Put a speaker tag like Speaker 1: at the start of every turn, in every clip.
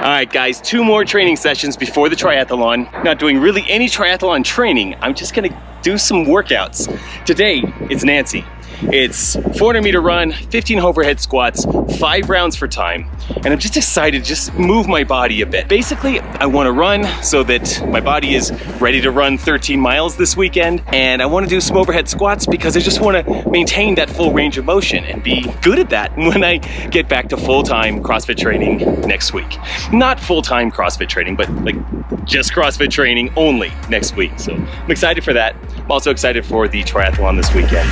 Speaker 1: Alright guys, 2 more training sessions before the triathlon. Not doing really any triathlon training. I'm just gonna do some workouts. Today, it's Nancy. It's 400-meter run, 15 overhead squats, 5 rounds for time. And I'm just excited to just move my body a bit. Basically, I want to run so that my body is ready to run 13 miles this weekend. And I want to do some overhead squats because I just want to maintain that full range of motion and be good at that when I get back to full-time CrossFit training next week. Not full-time CrossFit training, but like just CrossFit training only next week. So I'm excited for that. I'm also excited for the triathlon this weekend.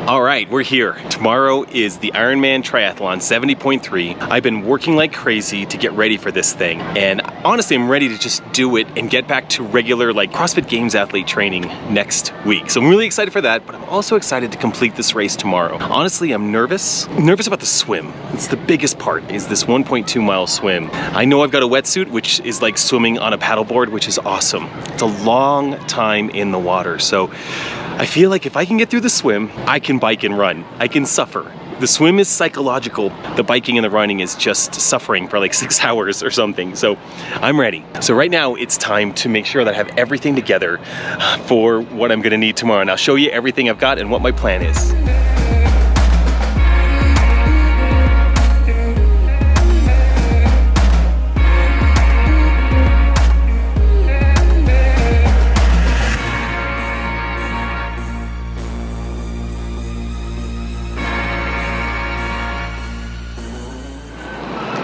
Speaker 1: All right, we're here. Tomorrow is the Ironman Triathlon 70.3. I've been working like crazy to get ready for this thing. And honestly, I'm ready to just do it and get back to regular like CrossFit Games athlete training next week. So I'm really excited for that, but I'm also excited to complete this race tomorrow. Honestly, I'm nervous about the swim. It's the biggest part, is this 1.2 mile swim. I know I've got a wetsuit, which is like swimming on a paddleboard, which is awesome. It's a long time in the water. So I feel like if I can get through the swim, I can bike and run. I can suffer. The swim is psychological. The biking and the running is just suffering for like 6 hours or something. So I'm ready. So right now it's time to make sure that I have everything together for what I'm gonna need tomorrow. And I'll show you everything I've got and what my plan is.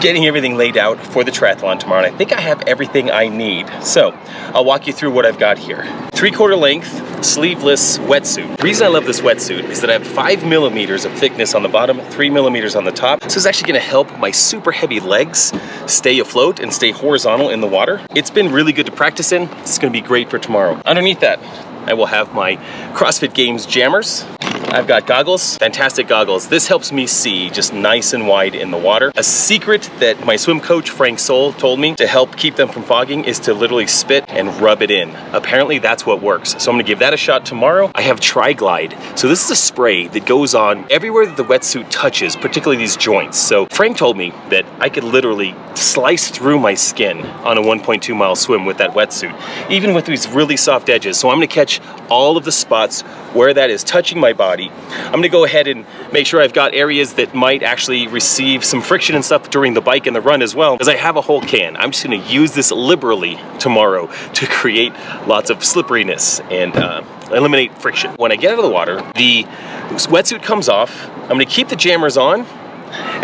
Speaker 1: Getting everything laid out for the triathlon tomorrow, and I think I have everything I need. So I'll walk you through what I've got here. 3/4 length, sleeveless wetsuit. The reason I love this wetsuit is that I have 5 millimeters of thickness on the bottom, 3 millimeters on the top. So it's actually gonna help my super heavy legs stay afloat and stay horizontal in the water. It's been really good to practice in. It's gonna be great for tomorrow. Underneath that, I will have my CrossFit Games jammers. I've got goggles, fantastic goggles. This helps me see just nice and wide in the water. A secret that my swim coach, Frank Soule, told me to help keep them from fogging is to literally spit and rub it in. Apparently that's what works. So I'm gonna give that a shot tomorrow. I have Tri-Glide. So this is a spray that goes on everywhere that the wetsuit touches, particularly these joints. So Frank told me that I could literally slice through my skin on a 1.2 mile swim with that wetsuit, even with these really soft edges. So I'm gonna catch all of the spots where that is touching my body. I'm gonna go ahead and make sure I've got areas that might actually receive some friction and stuff during the bike and the run as well, because I have a whole can. I'm just gonna use this liberally tomorrow to create lots of slipperiness and eliminate friction. When I get out of the water, the wetsuit comes off. I'm gonna keep the jammers on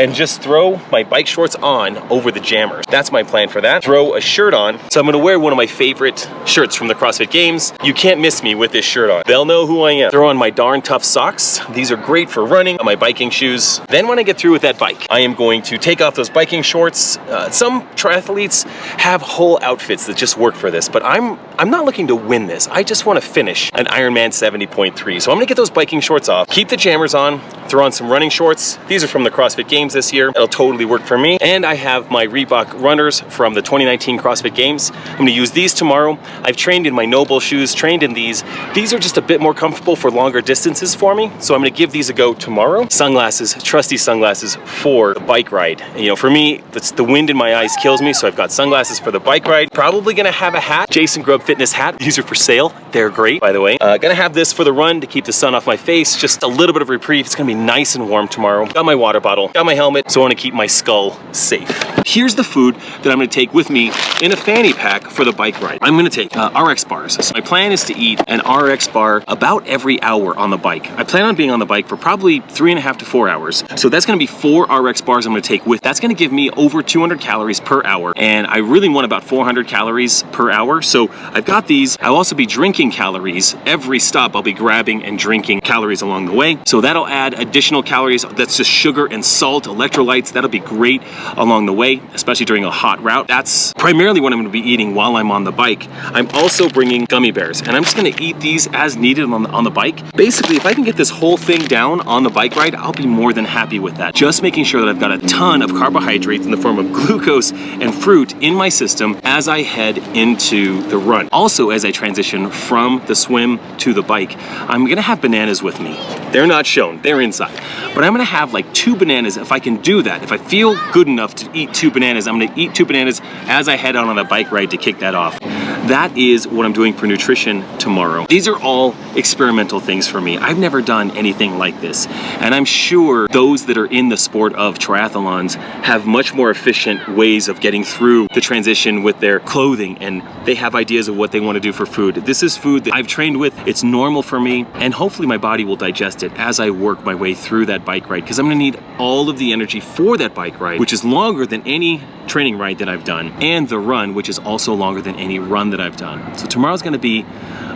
Speaker 1: and just throw my bike shorts on over the jammers. That's my plan for that. Throw a shirt on. So I'm gonna wear one of my favorite shirts from the CrossFit Games. You can't miss me with this shirt on. They'll know who I am. Throw on my darn tough socks. These are great for running. My biking shoes. Then when I get through with that bike, I am going to take off those biking shorts. Some triathletes have whole outfits that just work for this, but I'm not looking to win this. I just wanna finish an Ironman 70.3. So I'm gonna get those biking shorts off, keep the jammers on, throw on some running shorts. These are from the CrossFit Games this year. It'll totally work for me. And I have my Reebok runners from the 2019 CrossFit Games. I'm gonna use these tomorrow. I've trained in my NoBull shoes, trained in these. These are just a bit more comfortable for longer distances for me. So I'm gonna give these a go tomorrow. Sunglasses, trusty sunglasses for the bike ride. And, you know, for me, the wind in my eyes kills me, so I've got sunglasses for the bike ride. Probably gonna have a hat, Jason Grubb Fitness hat. These are for sale. They're great, by the way. Gonna have this for the run to keep the sun off my face. Just a little bit of reprieve. It's gonna be nice and warm tomorrow. Got my water bottle. Got my helmet, so I want to keep my skull safe. Here's the food that I'm going to take with me in a fanny pack for the bike ride. I'm going to take RX bars. So my plan is to eat an RX bar about every hour on the bike. I plan on being on the bike for probably 3.5 to 4 hours. So that's going to be 4 RX bars I'm going to take with. That's going to give me over 200 calories per hour. And I really want about 400 calories per hour. So I've got these. I'll also be drinking calories. Every stop I'll be grabbing and drinking calories along the way. So that'll add additional calories. That's just sugar and salt, electrolytes. That'll be great along the way, especially during a hot route. That's primarily what I'm going to be eating while I'm on the bike. I'm also bringing gummy bears, and I'm just going to eat these as needed on the bike. Basically, if I can get this whole thing down on the bike ride, I'll be more than happy with that. Just making sure that I've got a ton of carbohydrates in the form of glucose and fruit in my system as I head into the run. Also, as I transition from the swim to the bike, I'm going to have bananas with me. They're not shown, they're inside. But I'm going to have like 2 bananas if I can do that. If I feel good enough to eat 2 bananas, I'm going to eat 2 bananas as I head out on a bike ride to kick that off. That is what I'm doing for nutrition tomorrow. These are all experimental things for me. I've never done anything like this. And I'm sure those that are in the sport of triathlons have much more efficient ways of getting through the transition with their clothing, and they have ideas of what they want to do for food. This is food that I've trained with. It's normal for me, and hopefully my body will digest it as I work my way through that bike ride, because I'm going to need all of the energy for that bike ride, which is longer than any training ride that I've done, and the run, which is also longer than any run that I've done. So tomorrow's going to be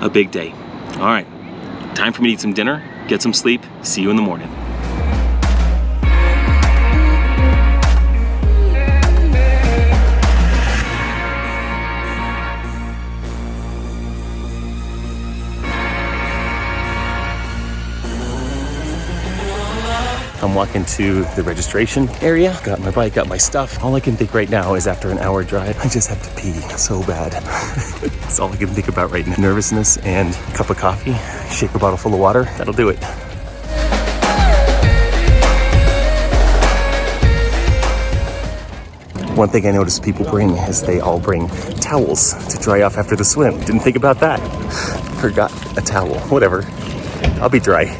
Speaker 1: a big day. All right, time for me to eat some dinner, get some sleep. See you in the morning. I'm walking to the registration area. Got my bike, got my stuff. All I can think right now is after an hour drive, I just have to pee so bad. That's all I can think about right now. Nervousness and a cup of coffee, shake a bottle full of water. That'll do it. One thing I noticed people bring is they all bring towels to dry off after the swim. Didn't think about that. Forgot a towel. Whatever. I'll be dry.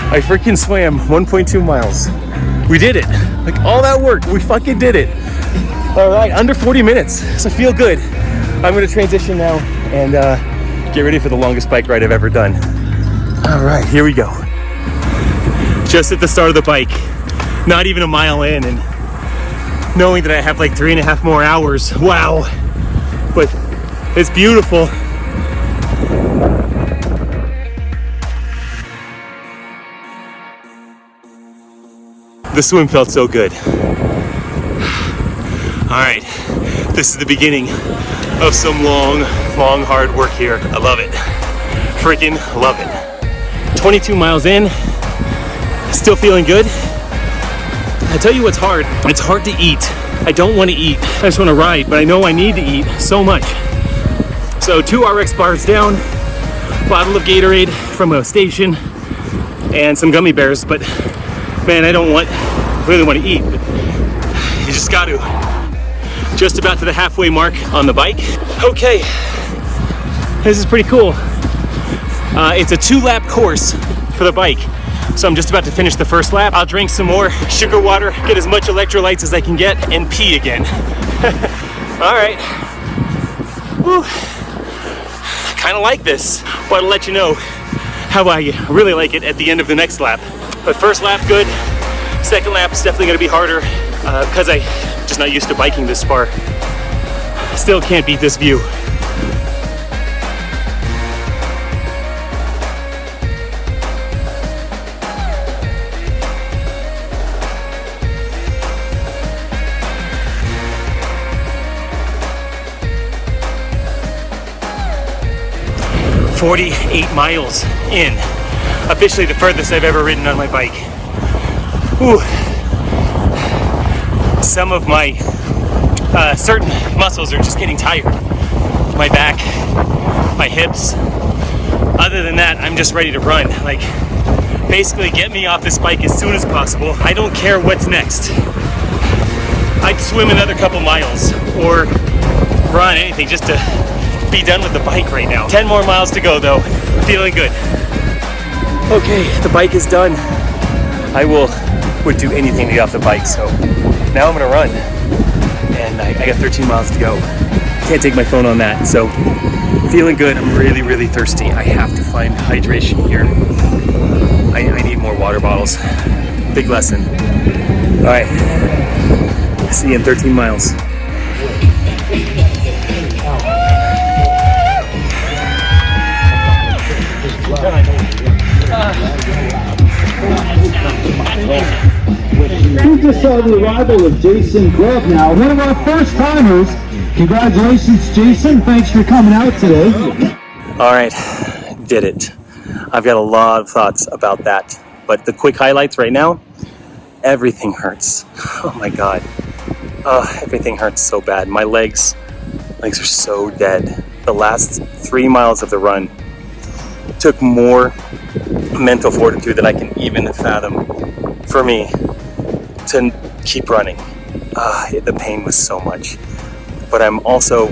Speaker 1: I freaking swam 1.2 miles. We did it. Like all that work, we fucking did it. All right, under 40 minutes, so I feel good. I'm gonna transition now and get ready for the longest bike ride I've ever done. All right, here we go. Just at the start of the bike, not even a mile in, and knowing that I have like 3.5 more hours. Wow, but it's beautiful. The swim felt so good. All right, this is the beginning of some long, hard work here. I love it. Freaking love it. 22 miles in, still feeling good. I tell you what's hard. It's hard to eat. I don't want to eat. I just want to ride, but I know I need to eat so much. So 2 RX bars down, bottle of Gatorade from a station, and some gummy bears, but man, I don't really want to eat. You just got to. Just about to the halfway mark on the bike. Okay, this is pretty cool. It's a 2-lap course for the bike. So I'm just about to finish the first lap. I'll drink some more sugar water, get as much electrolytes as I can get, and pee again. All right. Whew. Kind of like this. Want to let you know how I really like it at the end of the next lap. But first lap, good. Second lap is definitely gonna be harder because I'm just not used to biking this far. Still can't beat this view. "48 miles in. Officially the furthest I've ever ridden on my bike. Ooh. Some of my certain muscles are just getting tired. My back, my hips. Other than that, I'm just ready to run. Like, basically get me off this bike as soon as possible. I don't care what's next. I'd swim another couple miles or run, anything just to be done with the bike right now. 10 more miles to go though. Feeling good. Okay, the bike is done. I will would do anything to get off the bike. So now I'm gonna run, and I got 13 miles to go. Can't take my phone on that, so feeling good. I'm really, really thirsty. I have to find hydration here. I need more water bottles. Big lesson. All right, see you in 13 miles.
Speaker 2: We just saw the arrival of Jason Grubb now, one of our first timers. Congratulations, Jason. Thanks for coming out today.
Speaker 1: All right, did it. I've got a lot of thoughts about that, but the quick highlights right now, everything hurts. Oh my God. Everything hurts so bad. My legs are so dead. The last 3 miles of the run took more mental fortitude than I can even fathom for me to keep running. The pain was so much, but I'm also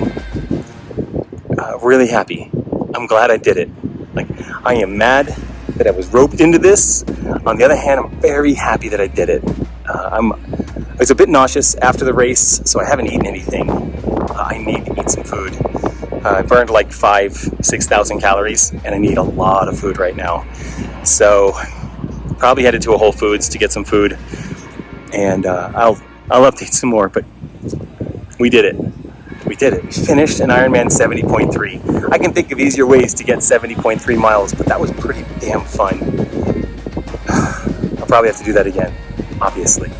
Speaker 1: really happy. I'm glad I did it. Like, I am mad that I was roped into this. On the other hand, I'm very happy that I did it. I was a bit nauseous after the race, so I haven't eaten anything. I need to eat some food. I burned like 6,000 calories, and I need a lot of food right now. So probably headed to a Whole Foods to get some food, and I'll update some more, but we did it. We did it. We finished an Ironman 70.3. I can think of easier ways to get 70.3 miles, but that was pretty damn fun. I'll probably have to do that again, obviously.